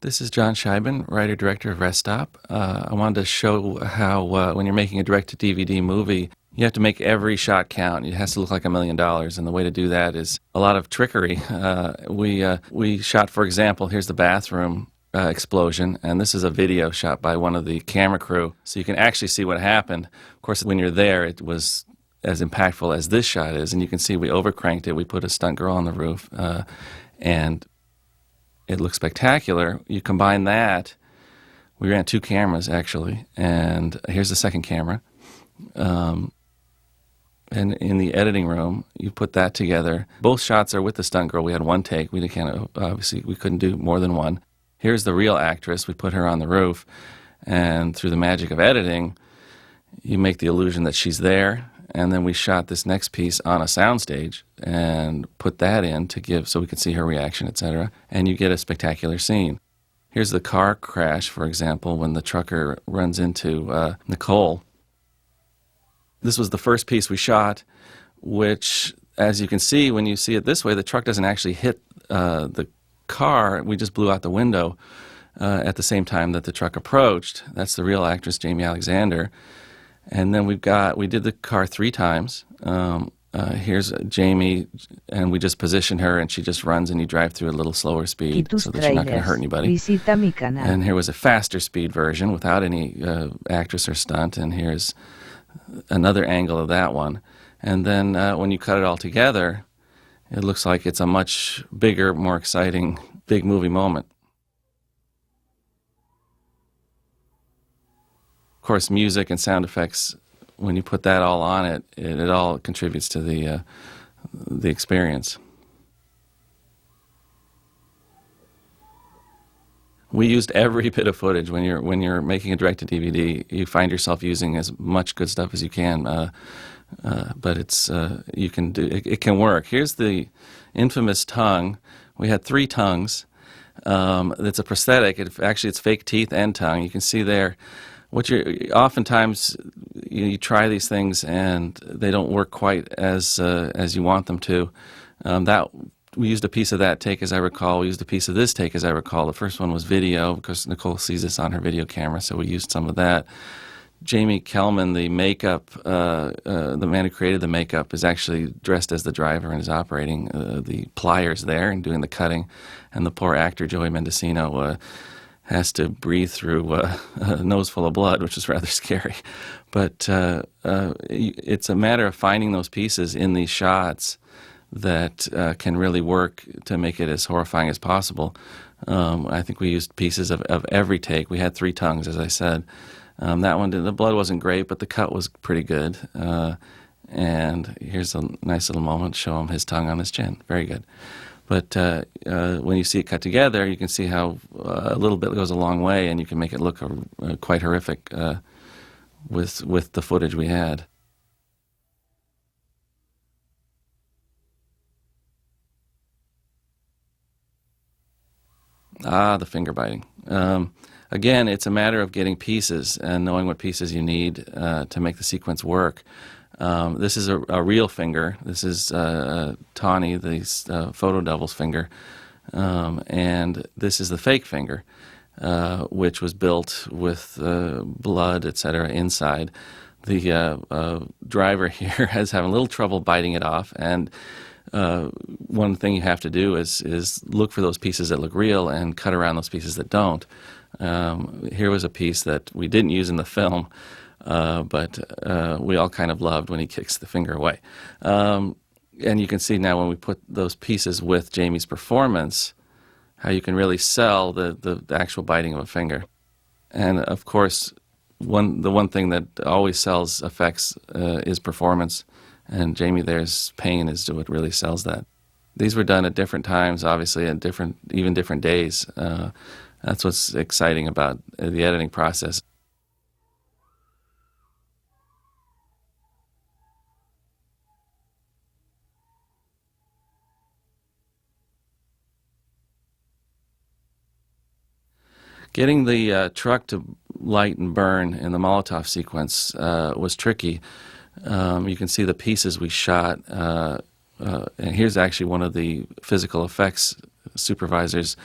This is John Scheiben, writer-director of Rest Stop. I wanted to show how when you're making a direct-to-DVD movie, you have to make every shot count. It has to look like $1 million, and the way to do that is a lot of trickery. We shot, for example, here's the bathroom explosion, and this is a video shot by one of the camera crew, so you can actually see what happened. Of course, when you're there, it was as impactful as this shot is, and you can see we overcranked it. We put a stunt girl on the roof, and it looks spectacular. You combine that, we ran 2 cameras actually, and here's the second camera. And in the editing room, you put that together. Both shots are with the stunt girl. We had 1 take. Obviously, we couldn't do more than 1. Here's the real actress. We put her on the roof, and through the magic of editing, you make the illusion that she's there. And then we shot this next piece on a soundstage and put that in so we could see her reaction, etc. And you get a spectacular scene. Here's the car crash, for example, when the trucker runs into Nicole. This was the first piece we shot, which, as you can see, when you see it this way, the truck doesn't actually hit the car. We just blew out the window at the same time that the truck approached. That's the real actress, Jamie Alexander. And then we did the car 3 times. Here's Jamie, and we just position her, and she just runs, and you drive through a little slower speed so that you're not going to hurt anybody. And here was a faster speed version without any actress or stunt, and here's another angle of that one. And then when you cut it all together, it looks like it's a much bigger, more exciting, big movie moment. Of course, music and sound effects, when you put that all on it, it all contributes to the experience. We used every bit of footage. When you're making a direct-to-DVD, you find yourself using as much good stuff as you can. But it can work. Here's the infamous tongue. We had 3 tongues. It's a prosthetic. It's fake teeth and tongue. You can see there. Oftentimes you try these things and they don't work quite as you want them to. We used a piece of that take, as I recall. We used a piece of this take, as I recall. The first one was video, because Nicole sees this on her video camera, so we used some of that. Jamie Kellman, the man who created the makeup, is actually dressed as the driver and is operating the pliers there and doing the cutting. And the poor actor, Joey Mendocino, has to breathe through a nose full of blood, which is rather scary. But it's a matter of finding those pieces in these shots that can really work to make it as horrifying as possible. I think we used pieces of every take. We had 3 tongues, as I said. That one, the blood wasn't great, but the cut was pretty good. And here's a nice little moment, show him his tongue on his chin. Very good. But when you see it cut together, you can see how a little bit goes a long way, and you can make it look quite horrific with the footage we had. The finger biting. Again, it's a matter of getting pieces and knowing what pieces you need to make the sequence work. This is a real finger. This is Tawny, the photo devil's finger. And this is the fake finger, which was built with blood, etc., inside. The driver here is having a little trouble biting it off, and one thing you have to do is look for those pieces that look real and cut around those pieces that don't. Here was a piece that we didn't use in the film, but we all kind of loved when he kicks the finger away. And you can see now when we put those pieces with Jamie's performance, how you can really sell the actual biting of a finger. And of course, the one thing that always sells effects is performance, and Jamie there's pain is what really sells that. These were done at different times, obviously, at even different days. That's what's exciting about the editing process. Getting the truck to light and burn in the Molotov sequence was tricky. You can see the pieces we shot. And here's actually one of the physical effects supervisors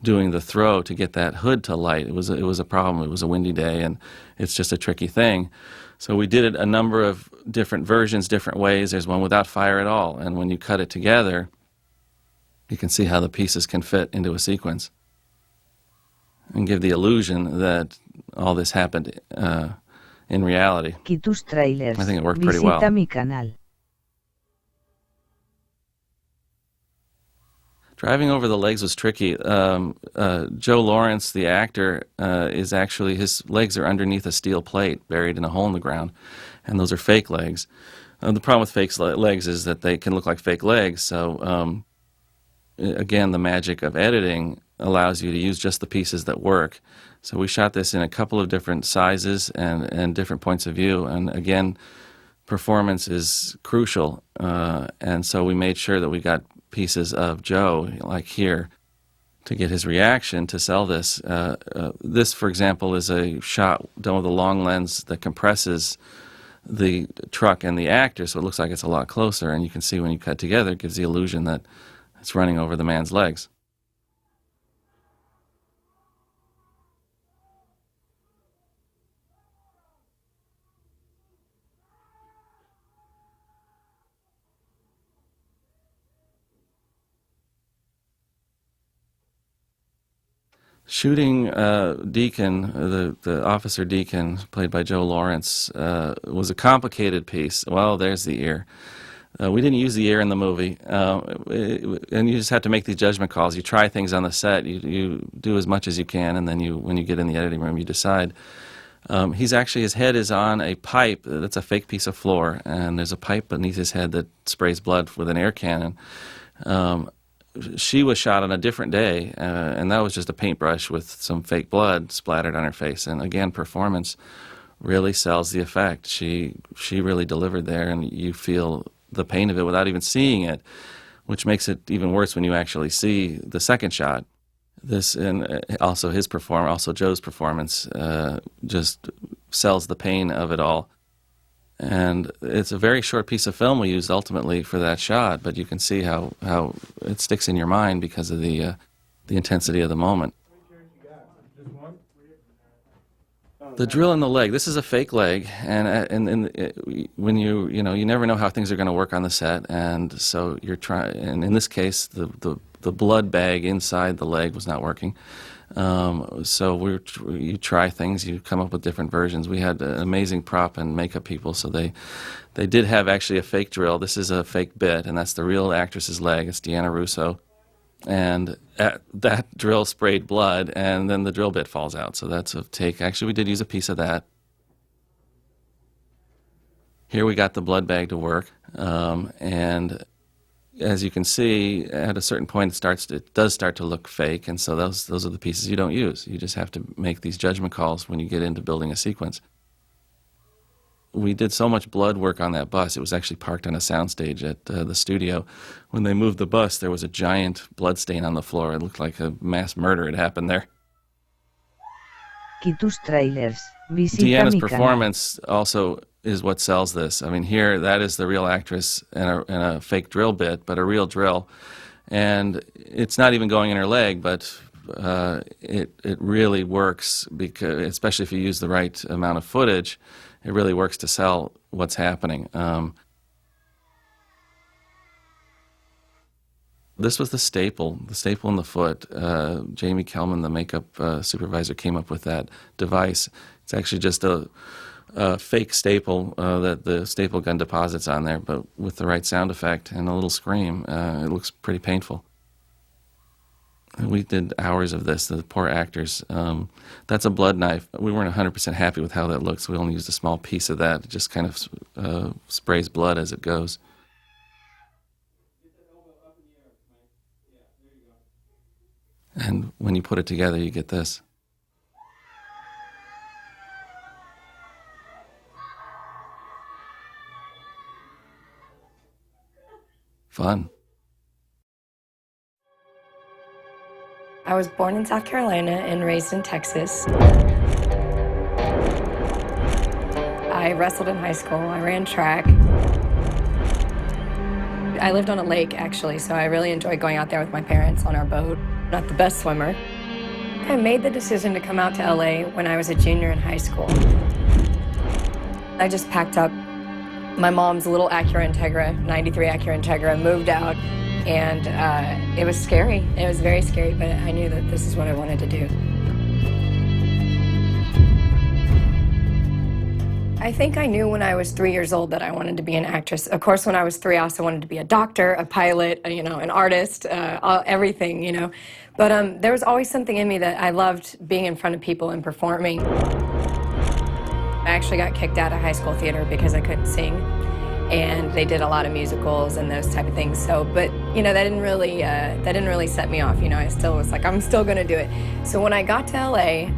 doing the throw to get that hood to light. It was a problem. It was a windy day, and it's just a tricky thing. So we did it a number of different versions, different ways. There's one without fire at all, and when you cut it together, you can see how the pieces can fit into a sequence and give the illusion that all this happened in reality. Tus tráilers. I think it worked pretty well. Visita mi canal. Driving over the legs was tricky. Joe Lawrence, the actor, is actually, his legs are underneath a steel plate buried in a hole in the ground, and those are fake legs. The problem with fake legs is that they can look like fake legs, so again, the magic of editing allows you to use just the pieces that work. So we shot this in a couple of different sizes and different points of view, and again, performance is crucial, and so we made sure that we got pieces of Joe, like here, to get his reaction to sell this. This, for example, is a shot done with a long lens that compresses the truck and the actor, so it looks like it's a lot closer, and you can see when you cut together, it gives the illusion that it's running over the man's legs. Shooting Deacon, the officer Deacon, played by Joe Lawrence, was a complicated piece. Well, there's the ear. We didn't use the ear in the movie, and you just have to make these judgment calls. You try things on the set, you do as much as you can, and then when you get in the editing room, you decide. His head is on a pipe that's a fake piece of floor, and there's a pipe beneath his head that sprays blood with an air cannon. She was shot on a different day, and that was just a paintbrush with some fake blood splattered on her face. And again, performance really sells the effect. She really delivered there, and you feel the pain of it without even seeing it, which makes it even worse when you actually see the second shot. This, and also Joe's performance, just sells the pain of it all. And it's a very short piece of film we used ultimately for that shot, but you can see how it sticks in your mind because of the intensity of the moment. The drill in the leg. This is a fake leg, and when you never know how things are going to work on the set, and so you're trying. And in this case, the blood bag inside the leg was not working. So you try things, you come up with different versions. We had amazing prop and makeup people, so they did have actually a fake drill. This is a fake bit, and that's the real actress's leg. It's Deanna Russo. And that drill sprayed blood, and then the drill bit falls out. So that's a take. Actually, we did use a piece of that. Here we got the blood bag to work, and as you can see, at a certain point, it does start to look fake, and so those are the pieces you don't use. You just have to make these judgment calls when you get into building a sequence. We did so much blood work on that bus. It was actually parked on a soundstage at the studio. When they moved the bus, there was a giant blood stain on the floor. It looked like a mass murder had happened there. Tus tráilers. Visita Deanna's mi performance also is what sells this. I mean, here, that is the real actress and a fake drill bit, but a real drill. And it's not even going in her leg, but it really works, because, especially if you use the right amount of footage, it really works to sell what's happening. This was the staple in the foot. Jamie Kellman, the makeup supervisor, came up with that device. It's actually just a fake staple that the staple gun deposits on there, but with the right sound effect and a little scream, it looks pretty painful. And we did hours of this, the poor actors. That's a blood knife. We weren't 100% happy with how that looks. We only used a small piece of that. It just kind of sprays blood as it goes. And when you put it together, you get this. Fun. I was born in South Carolina and raised in Texas. I wrestled in high school. I ran track. I lived on a lake, actually, so I really enjoyed going out there with my parents on our boat. Not the best swimmer, think I made the decision to come out to LA when I was a junior in high school. I just packed up my mom's little Acura Integra, 93 Acura Integra, moved out, and it was scary. It was very scary, but I knew that this is what I wanted to do. I think I knew when I was 3 years old that I wanted to be an actress. Of course, when I was 3, I also wanted to be a doctor, a pilot, you know, an artist, everything, you know. But there was always something in me that I loved being in front of people and performing. I actually got kicked out of high school theater because I couldn't sing, and they did a lot of musicals and those type of things. So, but you know, that didn't really set me off. You know, I still was like, I'm still going to do it. So when I got to LA,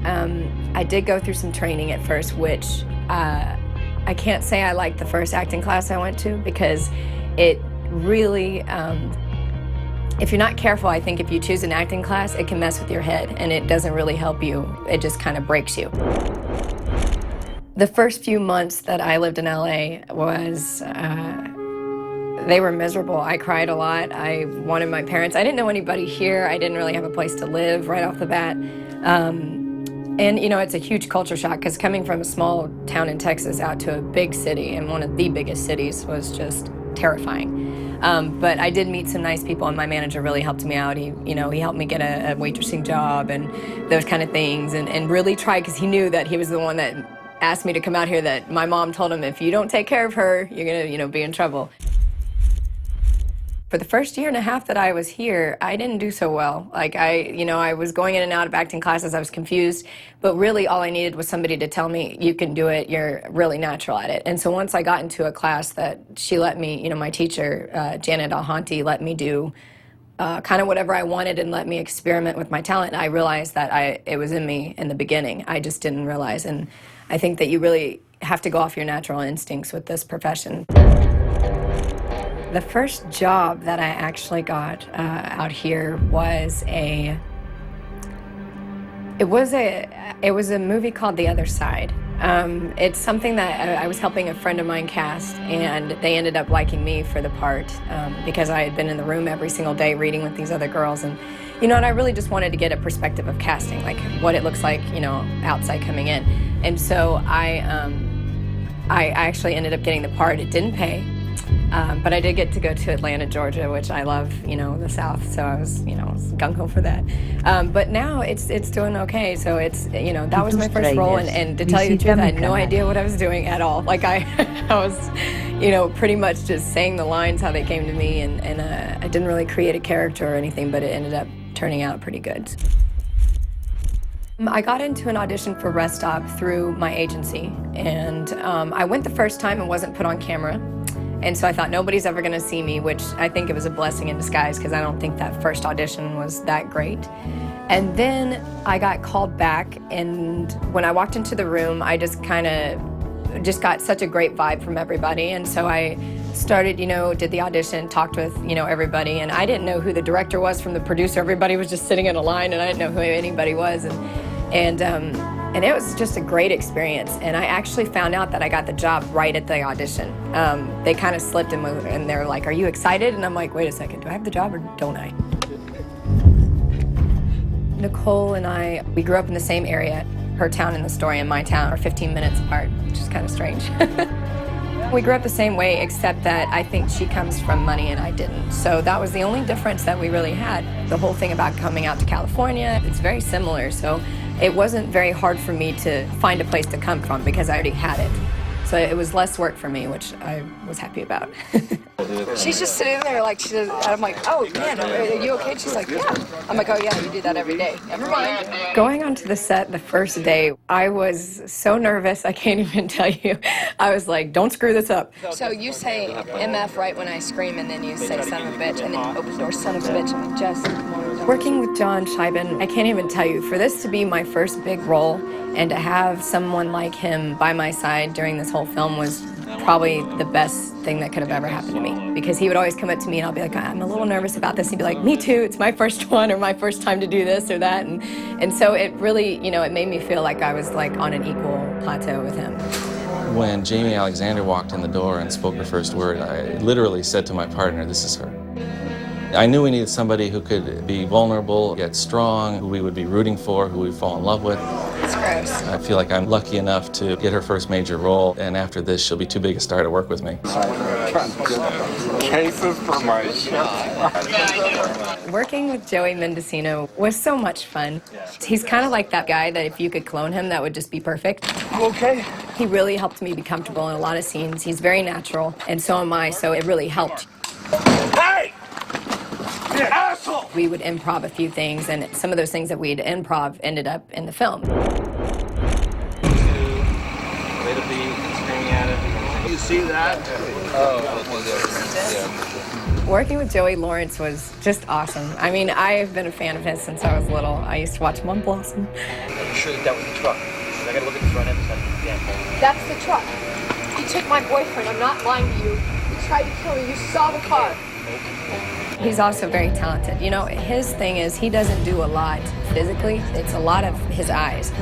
I did go through some training at first, which I can't say I liked the first acting class I went to, because it really, if you're not careful, I think if you choose an acting class, it can mess with your head and it doesn't really help you. It just kind of breaks you. The first few months that I lived in LA was, they were miserable. I cried a lot. I wanted my parents. I didn't know anybody here. I didn't really have a place to live right off the bat. And, you know, it's a huge culture shock, because coming from a small town in Texas out to a big city, and one of the biggest cities, was just terrifying. But I did meet some nice people, and my manager really helped me out. He helped me get a waitressing job and those kind of things, and really tried, because he knew that he was the one that asked me to come out here, that my mom told him, if you don't take care of her, you're gonna, you know, be in trouble. For the first year and a half that I was here, I didn't do so well. Like, I was going in and out of acting classes, I was confused, but really all I needed was somebody to tell me, you can do it, you're really natural at it. And so once I got into a class that she let me, you know, my teacher, Janet Alhanti, let me do kind of whatever I wanted and let me experiment with my talent, I realized that it was in me in the beginning. I just didn't realize, and I think that you really have to go off your natural instincts with this profession. The first job that I actually got out here was it was a movie called The Other Side. It's something that I was helping a friend of mine cast, and they ended up liking me for the part because I had been in the room every single day reading with these other girls, and you know, and I really just wanted to get a perspective of casting, like what it looks like, you know, outside coming in. And so I actually ended up getting the part. It didn't pay. But I did get to go to Atlanta, Georgia, which I love, you know, the South, so I was, you know, gung-ho for that. But now it's doing okay, so it's, you know, that was my first role, and to tell you the truth, I had no idea what I was doing at all. Like, I was, you know, pretty much just saying the lines how they came to me, and I didn't really create a character or anything, but it ended up turning out pretty good. I got into an audition for Rest Stop through my agency, and I went the first time and wasn't put on camera. And so I thought nobody's ever going to see me, which I think it was a blessing in disguise, because I don't think that first audition was that great. And then I got called back, and when I walked into the room, I just got such a great vibe from everybody. And so I started, you know, did the audition, talked with, you know, everybody, and I didn't know who the director was from the producer. Everybody was just sitting in a line, and I didn't know who anybody was. And it was just a great experience. And I actually found out that I got the job right at the audition. They kind of slipped and they're like, "Are you excited?" And I'm like, "Wait a second, do I have the job or don't I?" Nicole and I, we grew up in the same area. Her town and the story and my town are 15 minutes apart, which is kind of strange. We grew up the same way, except that I think she comes from money and I didn't. So that was the only difference that we really had. The whole thing about coming out to California, it's very similar. So it wasn't very hard for me to find a place to come from because I already had it. So it was less work for me, which I was happy about. She's just sitting there like, and I'm like, "Oh man, are you okay?" She's like, "Yeah." I'm like, "Oh yeah, you do that every day." Never mind. Going onto the set the first day, I was so nervous, I can't even tell you. I was like, "Don't screw this up." So you say MF right when I scream, and then you say son of a bitch, and then you open the door, son of a bitch, and just working with John Scheiben, I can't even tell you, for this to be my first big role and to have someone like him by my side during this whole film was probably the best thing that could have ever happened to me, because he would always come up to me and I'll be like, "I'm a little nervous about this." He'd be like, "Me too, it's my first one," or "My first time to do this or that." And so it really, you know, it made me feel like I was like on an equal plateau with him. When Jamie Alexander walked in the door and spoke her first word, I literally said to my partner, "This is her." I knew we needed somebody who could be vulnerable, yet strong, who we would be rooting for, who we'd fall in love with. It's gross. I feel like I'm lucky enough to get her first major role, and after this, she'll be too big a star to work with me. Cases for my shot. Working with Joey Mendocino was so much fun. He's kind of like that guy that if you could clone him, that would just be perfect. Okay. He really helped me be comfortable in a lot of scenes. He's very natural, and so am I, so it really helped. Hey! You asshole! We would improv a few things, and some of those things that we'd improv ended up in the film. Way to be screaming at it. You see that? Working with Joey Lawrence was just awesome. I mean, I've been a fan of his since I was little. I used to watch Mom Blossom. Are you sure that was the truck? Because I gotta look at the front end beside the damn thing. That's the truck. He took my boyfriend. I'm not lying to you. He tried to kill me. You saw the car. He's also very talented. You know, his thing is he doesn't do a lot physically. It's a lot of his eyes.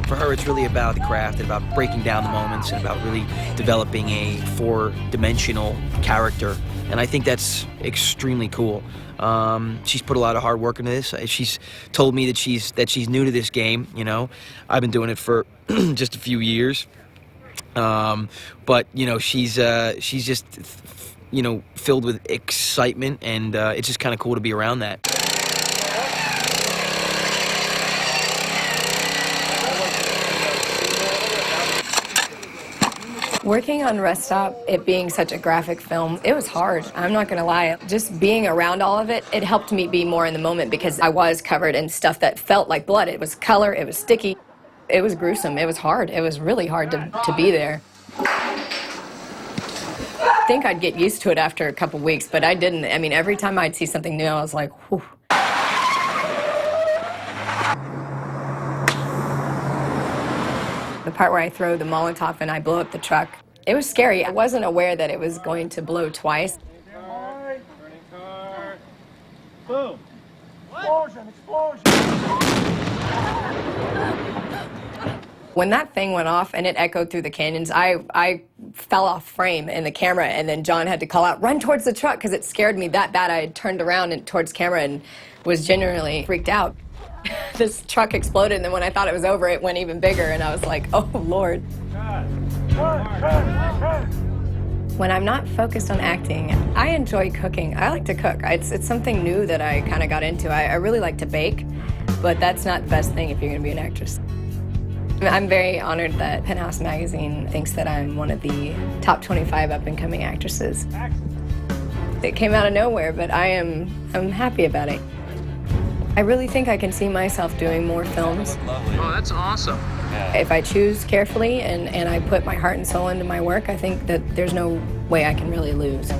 For her, it's really about the craft and about breaking down the moments and about really developing a four-dimensional character. And I think that's extremely cool. She's put a lot of hard work into this. She's told me that she's new to this game. You know, I've been doing it for just a few years. But you know, she's just you know, filled with excitement, and it's just kind of cool to be around that. Working on Rest Stop, it being such a graphic film, it was hard. I'm not gonna lie. Just being around all of it, it helped me be more in the moment because I was covered in stuff that felt like blood. It was color, it was sticky. It was gruesome, it was hard. It was really hard to be there. I think I'd get used to it after a couple weeks, but I didn't. I mean, every time I'd see something new, I was like, whew. The part where I throw the Molotov and I blow up the truck, it was scary. I wasn't aware that it was going to blow twice. Boom. Explosion, explosion. When that thing went off and it echoed through the canyons, I fell off frame in the camera, and then John had to call out, run towards the truck, because it scared me that bad. I had turned around and towards camera and was genuinely freaked out. This truck exploded, and then when I thought it was over, it went even bigger, and I was like, oh, Lord. When I'm not focused on acting, I enjoy cooking. I like to cook. It's something new that I kind of got into. I really like to bake, but that's not the best thing if you're going to be an actress. I'm very honored that Penthouse Magazine thinks that I'm one of the top 25 up-and-coming actresses. It came out of nowhere, but I'm happy about it. I really think I can see myself doing more films. Oh, that's awesome. If I choose carefully and I put my heart and soul into my work, I think that there's no way I can really lose.